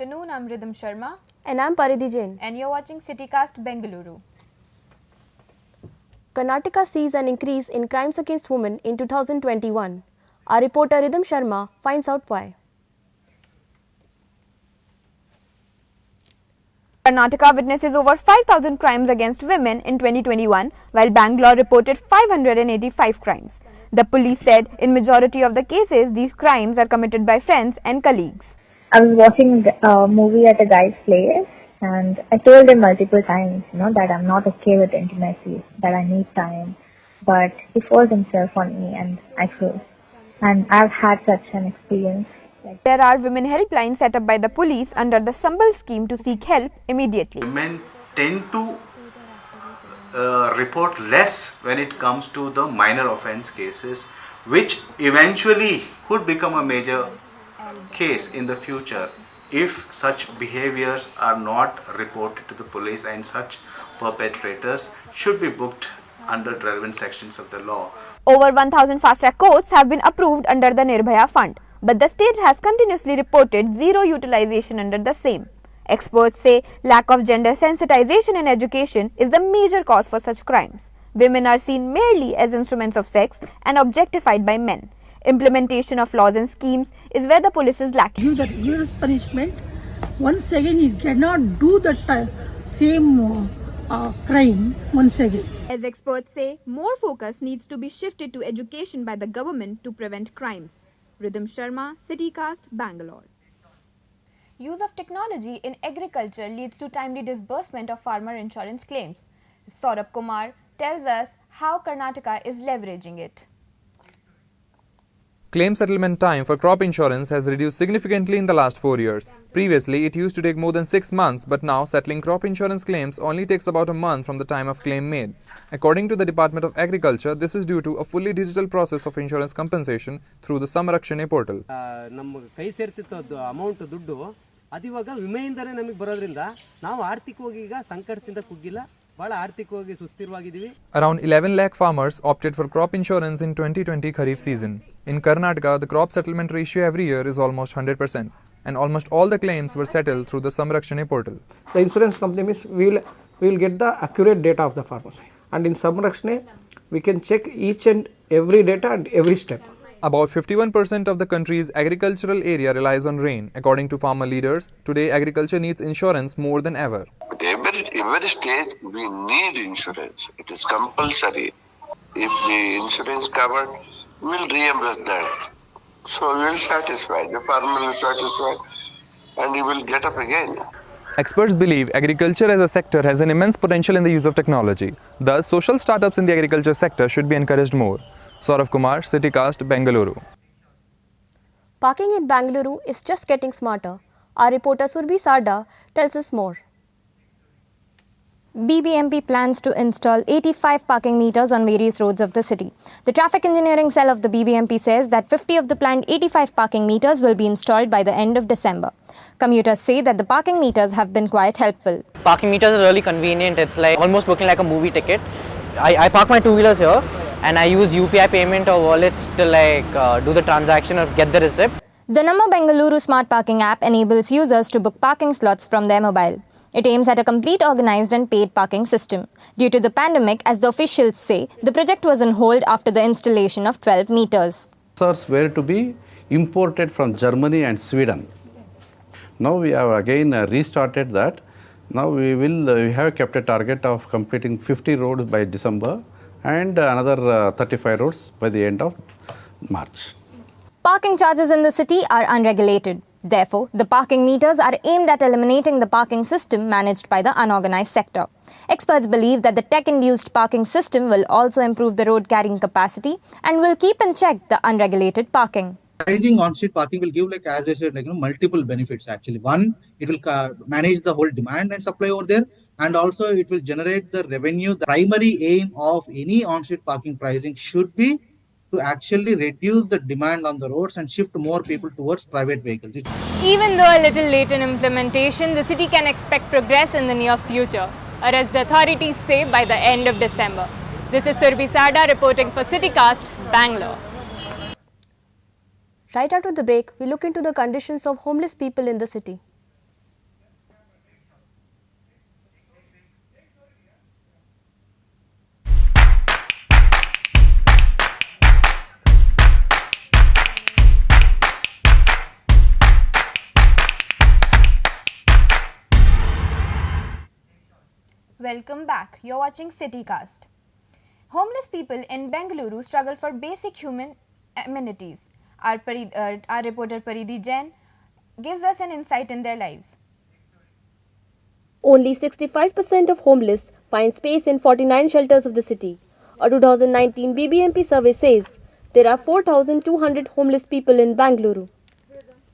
afternoon, I'm Rhythm Sharma. And I'm Paridhi Jain. And you're watching CityCast Bengaluru. Karnataka sees an increase in crimes against women in 2021. Our reporter Rhythm Sharma finds out why. Karnataka witnesses over 5,000 crimes against women in 2021, while Bangalore reported 585 crimes. The police said in majority of the cases, these crimes are committed by friends and colleagues. I was watching a movie at a guy's place, and I told him multiple times, that I'm not okay with intimacy, that I need time. But he forced himself on me, and I froze. And I've had such an experience. There are women helplines set up by the police under the Sambal scheme to seek help immediately. Women tend to report less when it comes to the minor offense cases, which eventually could become a major case in the future if such behaviors are not reported to the police, and such perpetrators should be booked under relevant sections of the law. Over 1,000 fast-track courts have been approved under the Nirbhaya Fund, but the state has continuously reported zero utilization under the same. Experts say lack of gender sensitization in education is the major cause for such crimes. Women are seen merely as instruments of sex and objectified by men. Implementation of laws and schemes is where the police is lacking. Give the rigorous punishment. Once again, it cannot do the same crime once again. As experts say, more focus needs to be shifted to education by the government to prevent crimes. Rhythm Sharma, CityCast, Bangalore. Use of technology in agriculture leads to timely disbursement of farmer insurance claims. Saurabh Kumar tells us how Karnataka is leveraging it. Claim settlement time for crop insurance has reduced significantly in the last 4 years. Previously, it used to take more than 6 months, but now settling crop insurance claims only takes about a month from the time of claim made. According to the Department of Agriculture, this is due to a fully digital process of insurance compensation through the Samrakshane portal. ನಮ್ಮ ಕೈ ಸೇರ್ತಿತ್ತು amount ದುಡ್ಡು ಅದಿವಾಗ ವಿಮೆಯಿಂದನೇ ನಮಗೆ ಬರೋದ್ರಿಂದ ನಾವು ಆರ್ಥಿಕವಾಗಿ ಈಗ ಸಂಕಟದಿಂದ ಕುಗ್ಗಿಲ್ಲ. Around 11 lakh farmers opted for crop insurance in 2020 Kharif season. In Karnataka, the crop settlement ratio every year is almost 100%, and almost all the claims were settled through the Samrakshane portal. The insurance company means we will get the accurate data of the farmers, and in Samrakshane we can check each and every data and every step. About 51% of the country's agricultural area relies on rain. According to farmer leaders, today agriculture needs insurance more than ever. Every stage we need insurance. It is compulsory. If the insurance covered, we will reimburse that. So we will satisfy. The farmer will satisfy and he will get up again. Experts believe agriculture as a sector has an immense potential in the use of technology. Thus, social startups in the agriculture sector should be encouraged more. Saurabh Kumar, CityCast, Bengaluru. Parking in Bengaluru is just getting smarter. Our reporter Surbhi Sarda tells us more. BBMP plans to install 85 parking meters on various roads of the city. The traffic engineering cell of the BBMP says that 50 of the planned 85 parking meters will be installed by the end of December. Commuters say that the parking meters have been quite helpful. Parking meters are really convenient. It's like almost booking like a movie ticket. I park my two-wheelers here and I use UPI payment or wallets to do the transaction or get the receipt. The Namma Bengaluru Smart Parking app enables users to book parking slots from their mobile. It aims at a complete organized and paid parking system. Due to the pandemic, as the officials say, the project was on hold after the installation of 12 meters. Sensors were to be imported from Germany and Sweden. Now we have again restarted that. Now we have kept a target of completing 50 roads by December and another 35 roads by the end of March. Parking charges in the city are unregulated. Therefore, the parking meters are aimed at eliminating the parking system managed by the unorganized sector. Experts believe that the tech-induced parking system will also improve the road carrying capacity and will keep in check the unregulated parking. Pricing on-street parking will give, as I said, multiple benefits actually. One, it will manage the whole demand and supply over there, and also it will generate the revenue. The primary aim of any on-street parking pricing should be to actually reduce the demand on the roads and shift more people towards private vehicles. Even though a little late in implementation, the city can expect progress in the near future, or as the authorities say, by the end of December. This is Surbhi Sarda reporting for CityCast, Bangalore. Right after the break, we look into the conditions of homeless people in the city. Welcome back. You're watching CityCast. Homeless people in Bengaluru struggle for basic human amenities. Our reporter Paridhi Jain gives us an insight in their lives. Only 65% of homeless find space in 49 shelters of the city. A 2019 BBMP survey says there are 4,200 homeless people in Bangalore.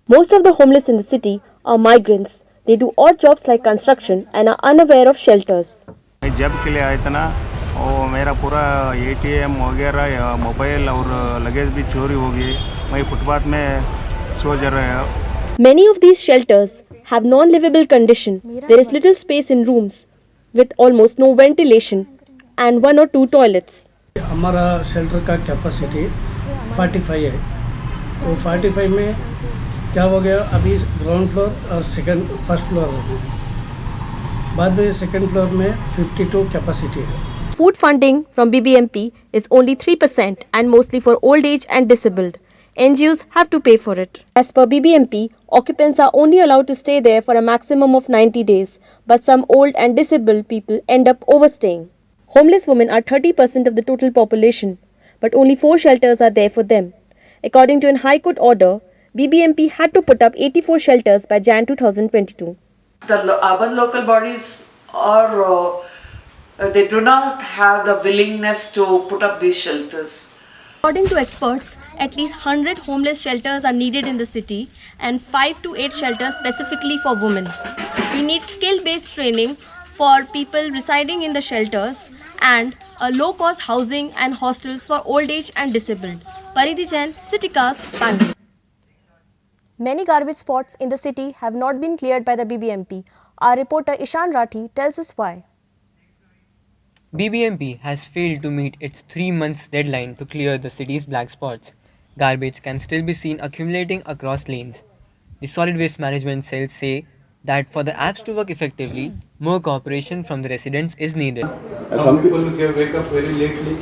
Most of the homeless in the city are migrants. They do odd jobs like construction and are unaware of shelters. मैं जब के लिए आया था ना, वो मेरा पूरा ATM वगैरह मोबाइल और लगेज भी चोरी हो गई. मैं फुटपाथ में सो जा रहा है. Many of these shelters have non-livable condition. There is little space in rooms with almost no ventilation and 1 or 2 toilets. हमारा शेल्टर का कैपेसिटी 45 है. तो 45 में क्या हो गया, अभी ग्राउंड फ्लोर और फर्स्ट फ्लोर हो गया. बाद में सेकंड फ्लोर में 52 कैपेसिटी है. Food funding from BBMP is only 3% and mostly for old age and disabled. NGOs have to pay for it. As per BBMP, occupants are only allowed to stay there for a maximum of 90 days, but some old and disabled people end up overstaying. Homeless women are 30% of the total population, but only 4 shelters are there for them. According to an High Court order, BBMP had to put up 84 shelters by Jan 2022. The urban local bodies they do not have the willingness to put up these shelters. According to experts, at least 100 homeless shelters are needed in the city and 5 to 8 shelters specifically for women. We need skill-based training for people residing in the shelters and a low-cost housing and hostels for old age and disabled. Paridhi Jain, CityCast, Bangalore. Many garbage spots in the city have not been cleared by the BBMP. Our reporter Ishan Rathi tells us why. BBMP has failed to meet its 3 months deadline to clear the city's black spots. Garbage can still be seen accumulating across lanes. The solid waste management cells say that for the apps to work effectively, more cooperation from the residents is needed. Some people wake up very lately.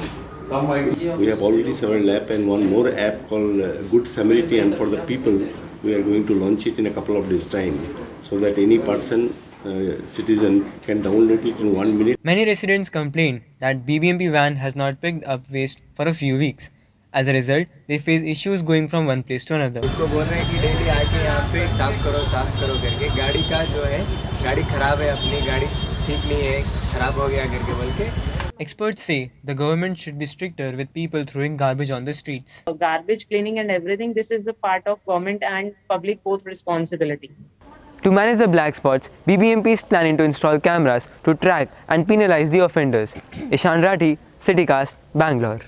We have already several apps and one more app called Good Samaritan for the people. We are going to launch it in a couple of days' time so that any person, citizen can download it in 1 minute. Many residents complain that BBMP van has not picked up waste for a few weeks. As a result, they face issues going from one place to another. उनको बोल रहे हैं कि daily आके यहाँ पे साफ करो करके. गाड़ी का जो है, गाड़ी खराब है, अपनी गाड़ी ठीक नहीं है, खराब हो गया करके बोल के. Experts say the government should be stricter with people throwing garbage on the streets. Garbage cleaning and everything, this is a part of government and public both responsibility. To manage the black spots, BBMP is planning to install cameras to track and penalize the offenders. Ishan Rathi, CityCast, Bangalore.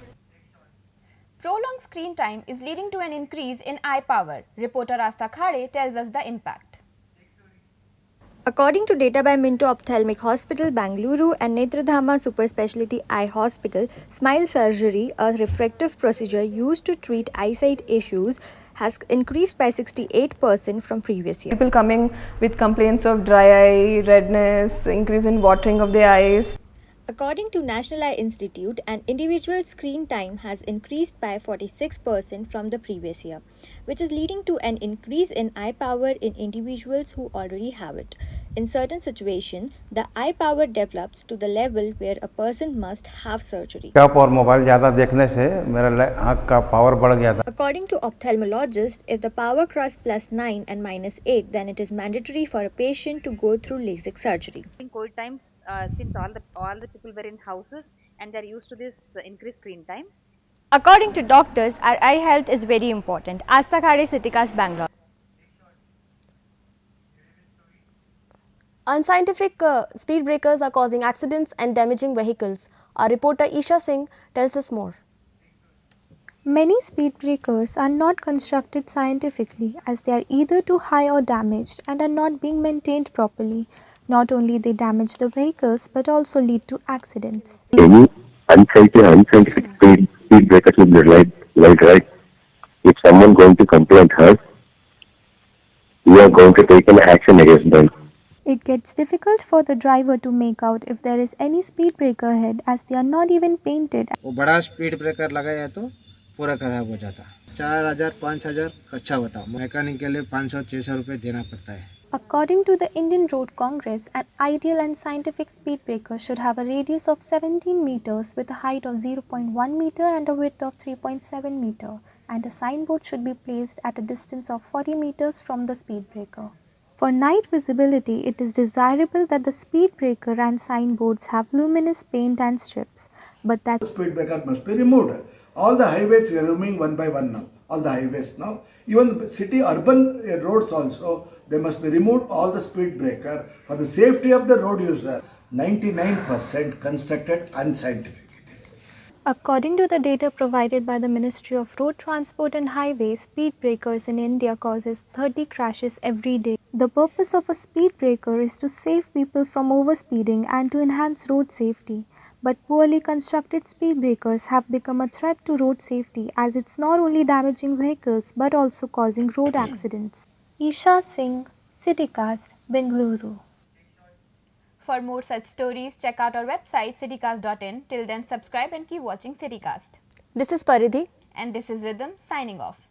Prolonged screen time is leading to an increase in eye power. Reporter Asta Khade tells us the impact. According to data by Minto Ophthalmic Hospital, Bangalore and Netradhama Super Speciality Eye Hospital, smile surgery, a refractive procedure used to treat eyesight issues, has increased by 68% from previous year. People coming with complaints of dry eye, redness, increase in watering of the eyes. According to National Eye Institute, an individual screen time has increased by 46% from the previous year, which is leading to an increase in eye power in individuals who already have it. In certain situations, the eye power develops to the level where a person must have surgery. Cup और mobile ज़्यादा देखने से मेरा आँख का power बढ़ गया था. According to ophthalmologist, if the power crosses +9 and -8, then it is mandatory for a patient to go through LASIK surgery. In COVID times, since all the people were in houses and they are used to this increased screen time. According to doctors, our eye health is very important. Asta Khade, CityCast, Bangalore. Unscientific speed breakers are causing accidents and damaging vehicles. Our reporter Isha Singh tells us more. Many speed breakers are not constructed scientifically as they are either too high or damaged and are not being maintained properly. Not only they damage the vehicles but also lead to accidents. Any unscientific speed breakers will be right. If someone going to complain us, we are going to take an action against them. It gets difficult for the driver to make out if there is any speed breaker ahead as they are not even painted. वो बड़ा speed breaker लगाया तो पूरा खराब हो जाता. 4000 5000 अच्छा होता. मैकेनिक के लिए 500-600 रुपये देना पड़ता है. According to the Indian Road Congress, an ideal and scientific speed breaker should have a radius of 17 meters with a height of 0.1 meter and a width of 3.7 meter, and a signboard should be placed at a distance of 40 meters from the speed breaker. For night visibility, it is desirable that the speed breaker and signboards have luminous paint and strips, but that speed breaker must be removed. All the highways we are removing one by one now. All the highways now. Even the city urban roads also, they must be removed all the speed breaker for the safety of the road user. 99% constructed unscientific. according to the data provided by the Ministry of Road Transport and Highways, speed breakers in India causes 30 crashes every day. The purpose of a speed breaker is to save people from overspeeding and to enhance road safety. But poorly constructed speed breakers have become a threat to road safety as it's not only damaging vehicles but also causing road accidents. Isha Singh, CityCast, Bengaluru. For more such stories, check out our website citycast.in. Till then, subscribe and keep watching CityCast. This is Paridhi. And this is Rhythm signing off.